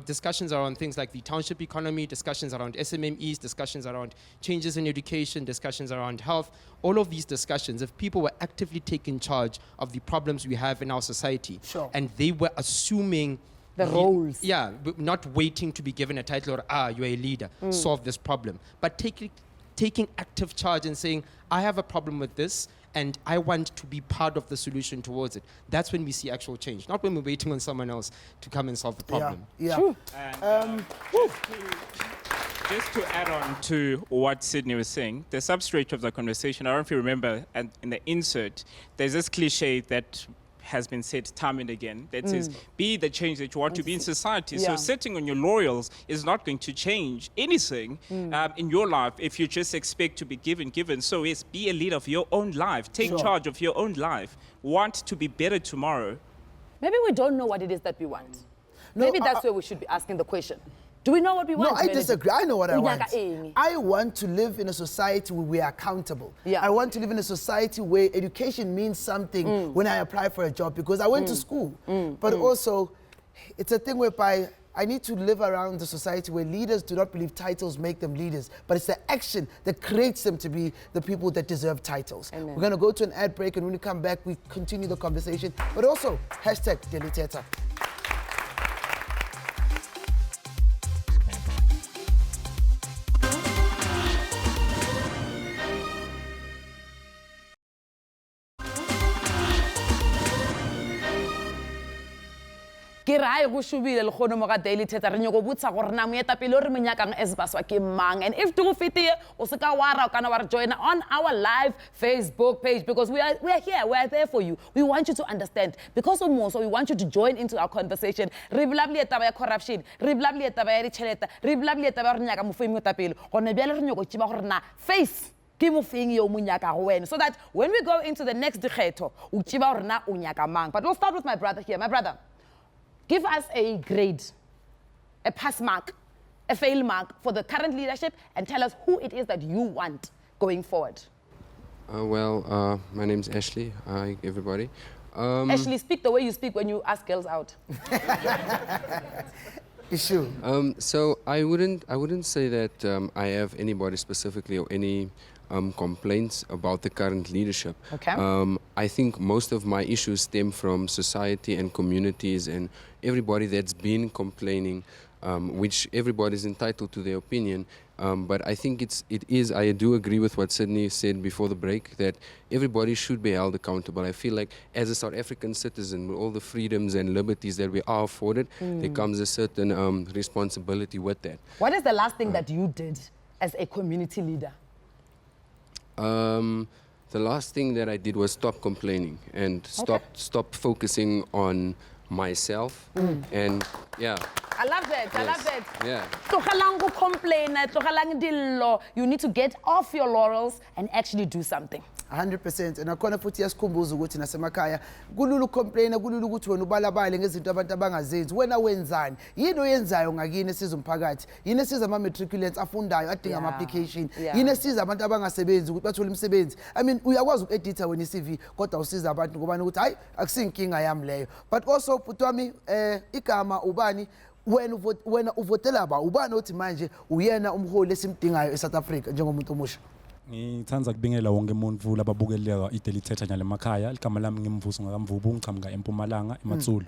discussions around things like the township economy, discussions around SMMEs, discussions around changes in education, discussions around health, all of these discussions, if people were actively taking charge of the problems we have in our society, and they were assuming the roles. Yeah, not waiting to be given a title or, you're a leader, solve this problem. But taking active charge and saying, I have a problem with this, and I want to be part of the solution towards it. That's when we see actual change, not when we're waiting on someone else to come and solve the problem. And, just to add on to what Sydney was saying, the substrate of the conversation, I don't know if you remember, and in the insert, there's this cliche that has been said time and again that says, be the change that you want to be in society. So sitting on your laurels is not going to change anything in your life if you just expect to be given. So yes, be a leader of your own life. Take charge of your own life. Want to be better tomorrow. Maybe we don't know what it is that we want. Maybe that's where we should be asking the question. Do we know what we want? No, I disagree. I know what I want. I want to live in a society where we are accountable. I want to live in a society where education means something when I apply for a job, because I went to school. But also, it's a thing whereby I need to live around the society where leaders do not believe titles make them leaders, but it's the action that creates them to be the people that deserve titles. We're going to go to an ad break, and when we come back, we continue the conversation. But also, hashtag Thetha. ke ra go shubile le khono mo ga daily Thetha re nyoko botsa gore na moetapele o re monyakang as baswa ke mang, and if go fitiye o se ka wa ra kana wa re join on our live Facebook page, because we are here, we are there for you. We want you to understand, because of more, so we want you to join into our conversation. Re blabli etaba ya corruption, re blabli etaba ya ditšhelete, re blabli etaba re nyaka mofemi moetapele gone bjale re nyoko tšiba gore na face ke mofeng yo monyaka go wena, so that when we go into the next dikgetho o tšiba gore na o nyaka mang. But we'll start with my brother here. My brother, give us a grade, a pass mark, a fail mark for the current leadership, and tell us who it is that you want going forward. My name's Ashley. Hi, everybody. Ashley, speak the way you speak when you ask girls out. Issue. So I wouldn't say that I have anybody specifically or any complaints about the current leadership. Okay. I think most of my issues stem from society and communities and everybody that's been complaining, which everybody's entitled to their opinion. But I think I do agree with what Sydney said before the break, that everybody should be held accountable. I feel like as a South African citizen, with all the freedoms and liberties that we are afforded, there comes a certain responsibility with that. What is the last thing that you did as a community leader? The last thing that I did was stop complaining and stop focusing on myself. And yeah. I love that. I love that. Yeah. Tlogelang go complain, tlogelang dillo. You need to get off your laurels and actually do something. 100%. And akhona futhi yasikhumbuza ukuthi nasemakhaya kululu complain, kululu ukuthi wena ubalabale ngezinto abantu abangazenzi. Wena wenzani? Yini oyenzayo ngakini esiza umphakathi? Yini esiza ama matriculants afundayo adinga ama application? Yini esiza abantu abangasebenzi ukuthi bathole imisebenzi? I mean, uyakwazi uku-edita wena i-CV kodwa usiza abantu ngoba ukuthi hayi akusinkinga yami leyo. But also putwami igama ubani wena uvotela ba ubani othi manje uyena umholi esimdingayo eSouth Africa njengomuntu omusha? Ngithanda kubingelela wonke umuntu lababukelela iDaily Thetha nyale emakhaya. Igama lami ngimvuso ngakamvubu ngichamuka eMpumalanga eMatsulu.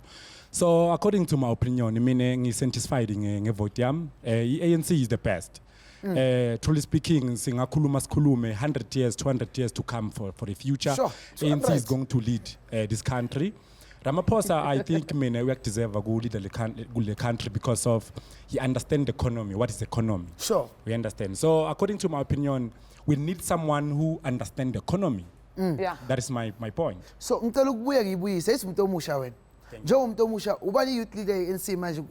So according to my opinion, mina ngisatisfied ngevote yami. I-ANC is the best. Truly speaking, singakhuluma sikhulume 100 years, 200 years to come for the future. ANC is going to lead this country. Ramaphosa, I think, we deserve a good leader the country because of he understands the economy. What is economy? Sure. We understand. So, according to my opinion, we need someone who understands the economy. Yeah. That is my point. So, ngicela ukubuya ngibuyise umuntu omusha wena. Njengomuntu omusha, ubani youth leader e-ANC manje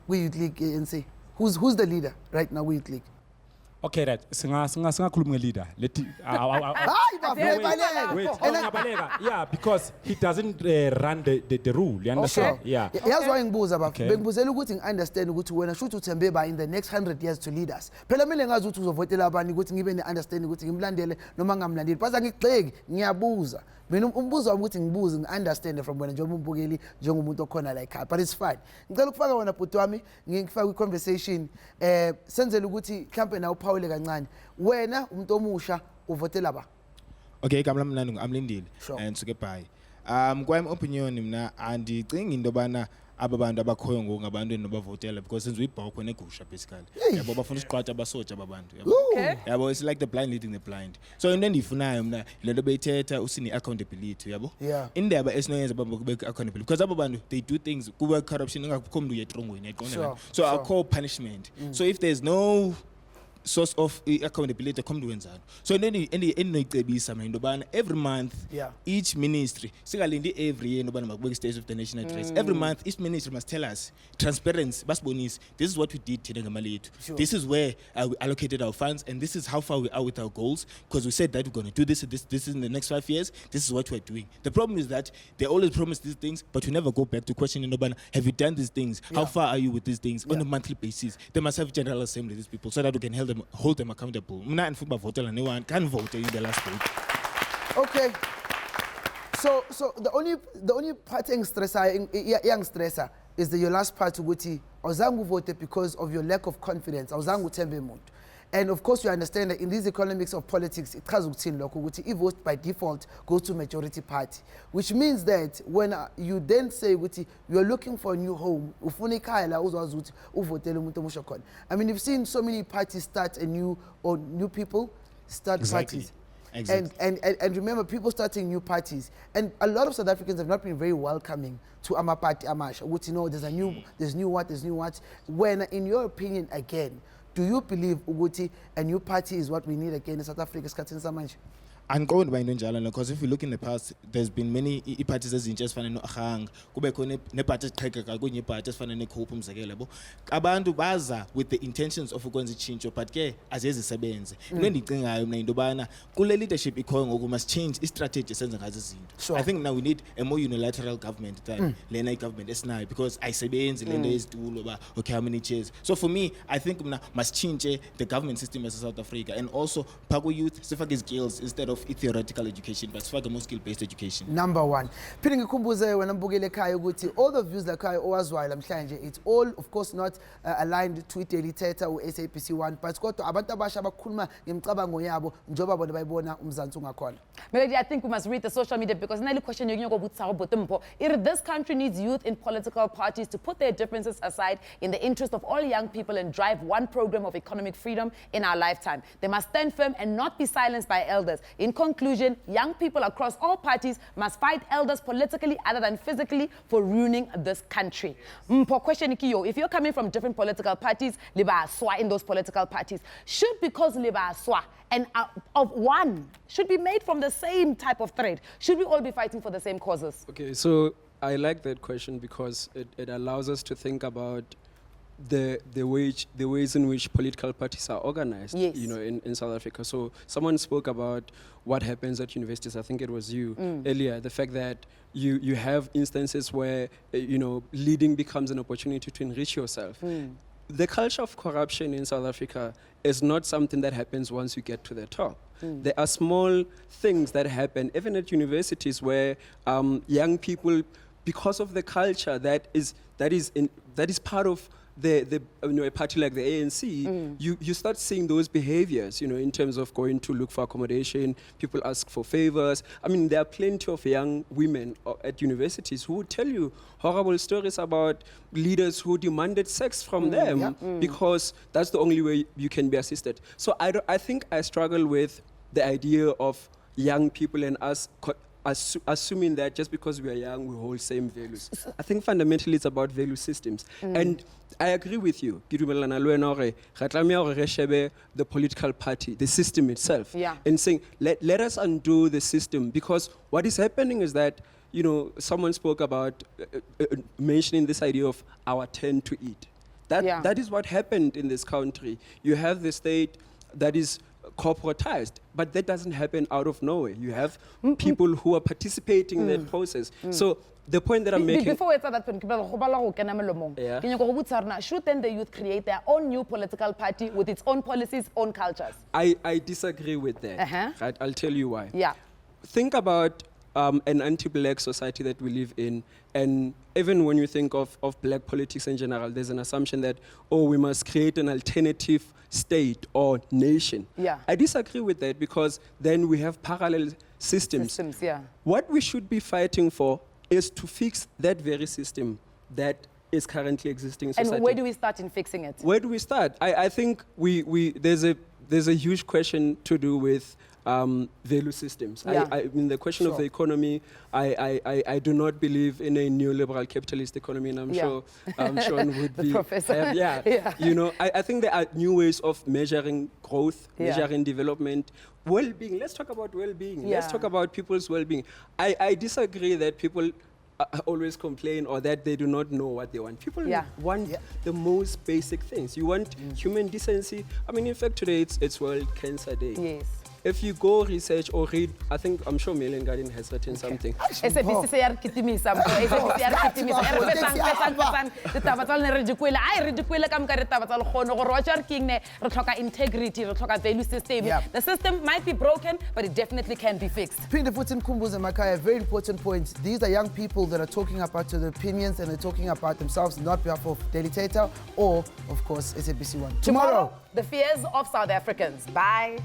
kwi-youth league e-ANC? Who's the leader right now with youth league? Okay, right. Singakhuluma leader. Yeah, because he doesn't run the rule. You understand? Okay. Yeah. Here's why ngibuza baba. Okay. Bengibuzela ukuthi ngi-understand ukuthi wena shothi uthembe ba in the next 100 years to lead us. Phela mina ngazi ukuthi uzovotela abani ukuthi ngibe ne-understand ukuthi ngimlandele noma ngamlandeli. Base ngigxeki ngiyabuza. Mina umbuzo wami ukuthi ngibuze ngi-understand from wena njengoba umbukeli njengomuntu okhona la ekhaya, but it's fine. Ngicela ukufaka wena bhuti wami ngifaka i-conversation senzele ukuthi mhlambe na uphawule kancane. Wena umuntu omusha uvotela ba? Okay, igama lami nani amlindile and suke bye. Kwami opinion mina andicingi into bana ababantu abakhoyo ngokungabantu enobavotela because senze uyibhokwe negusha basically. Yabo bafuna isiqwatsha abasotsha ababantu. Yabo it's like the blind leading the blind. So into endiyifunayo mina lento beyithetha usini accountability yabo. Indaba esinoyenza babeke accountability because ababantu they do things kuba corruption ingakho umuntu uyetrongweni yaqonda. So I call punishment. So if there's no source of accountability come to wenzalo. So endinoyicebisa mina ndobana every month each ministry sikalindi every year ndobana makubeke stage of the nation address. Every month each ministry must tell us transparency basibonise this is what we did thina ngemali yethu. This is where we allocated our funds and this is how far we are with our goals because we said that we're going to do this in the next 5 years. This is what we're doing. The problem is that they always promise these things but we never go back to questioning ndobana have you done these things? How far are you with these things on a monthly basis? They must have general assembly these people so that we can hold them accountable. Mna and football vote and no one can vote in the last vote. Okay. So the only part young stressor is your last part ukuthi awuzange vote because of your lack of confidence. Awuzange uthembe umuntu. And of course you understand that in these economics of politics it chaza ukuthini lokho ukuthi i-vote by default goes to majority party, which means that when you then say ukuthi you're looking for a new home ufuna ikhaya la uzwazi ukuthi uvotele umuntu omusha khona. I mean, you've seen so many parties start new people start parties. Exactly. And remember, people starting new parties, and a lot of South Africans have not been very welcoming to Amapati Amash. What you know, there's new what. When, in your opinion, again, do you believe Uguti a new party is what we need again in South Africa? And going by njalo because if you look in the past there's been many parties ezintsha ezifana noAhang kube khona neparty eqhekeka kunye party ezifana neCope umzekelo yabo abantu baza with the intentions of ukwenza ichange but ke azizisebenze into endicingayo mina into bana kule leadership ikhoyo ngoku must change strategy senze ngazo izinto. I think now we need a more unilateral government than lena government esinayo because ayisebenzi lento ezitulo ba okay how many chairs. So for me I think mina must change the government system as South Africa and also Pago youth sifake skills instead of theoretical education but sifake more skill based education. Number one. Phinde ngikhumbuze wena mbukele ekhaya ukuthi all the views la ekhaya owazwayo namhlanje it's all of course not aligned to Daily Thetha or SABC 1 but kodwa abantu abasha abakhuluma ngemicabango yabo njoba bona bayibona umzansi ungakhona. Melody, I think we must read the social media because now the question this country needs youth in political parties to put their differences aside in the interest of all young people and drive one program of economic freedom in our lifetime. They must stand firm and not be silenced by elders. In conclusion, young people across all parties must fight elders politically other than physically for ruining this country. Question if you're coming from different political parties, liba aswa in those political parties, should because liba aswa and of one should be made from the same type of thread. Should we all be fighting for the same causes? Okay, so I like that question because it allows us to think about the ways in which political parties are organized, you know, in South Africa. So someone spoke about what happens at universities. I think it was you earlier. The fact that you have instances where you know leading becomes an opportunity to enrich yourself. The culture of corruption in South Africa is not something that happens once you get to the top. There are small things that happen even at universities where young people, because of the culture that is part of you know, a party like the ANC, you start seeing those behaviors, you know, in terms of going to look for accommodation, people ask for favors. I mean, there are plenty of young women at universities who would tell you horrible stories about leaders who demanded sex from them because that's the only way you can be assisted. So I think I struggle with the idea of young people and us assuming that just because we are young, we hold same values. I think fundamentally it's about value systems. And I agree with you. The political party, the system itself, and saying, let us undo the system, because what is happening is that, someone spoke about mentioning this idea of our turn to eat. That is what happened in this country. You have the state that is corporatized, but that doesn't happen out of nowhere. You have people who are participating in that process. So the point that I'm making... Before we start that point, should then the youth create their own new political party with its own policies, own cultures? I disagree with that. Right? I'll tell you why. Think about an anti-black society that we live in, and even when you think of black politics in general, there's an assumption that, we must create an alternative state or nation. I disagree with that, because then we have parallel systems. What we should be fighting for is to fix that very system that is currently existing in society. And where do we start in fixing it? Where do we start? I think there's a huge question to do with value systems. I mean, the question of the economy, I do not believe in a neoliberal capitalist economy, and I'm sure Sean would be. Professor. I think there are new ways of measuring growth, measuring development, well-being. Let's talk about well-being. Let's talk about people's well-being. I disagree that people always complain or that they do not know what they want. People want the most basic things. You want human decency. I mean, in fact, today it's World Cancer Day. Yes. If you go research or read, I'm sure Million Garden has written something. SABC se ya re kitimisa mpo. SABC ya re kitimisa. Integrity, re tlhoka value system. The system might be broken, but it definitely can be fixed. Phinde futhi Mkhumbuze Makaya, very important point. These are young people that are talking about their opinions, and they're talking about themselves, not behalf of Daily Thetha or, of course, SABC1. Tomorrow, the fears of South Africans. Bye.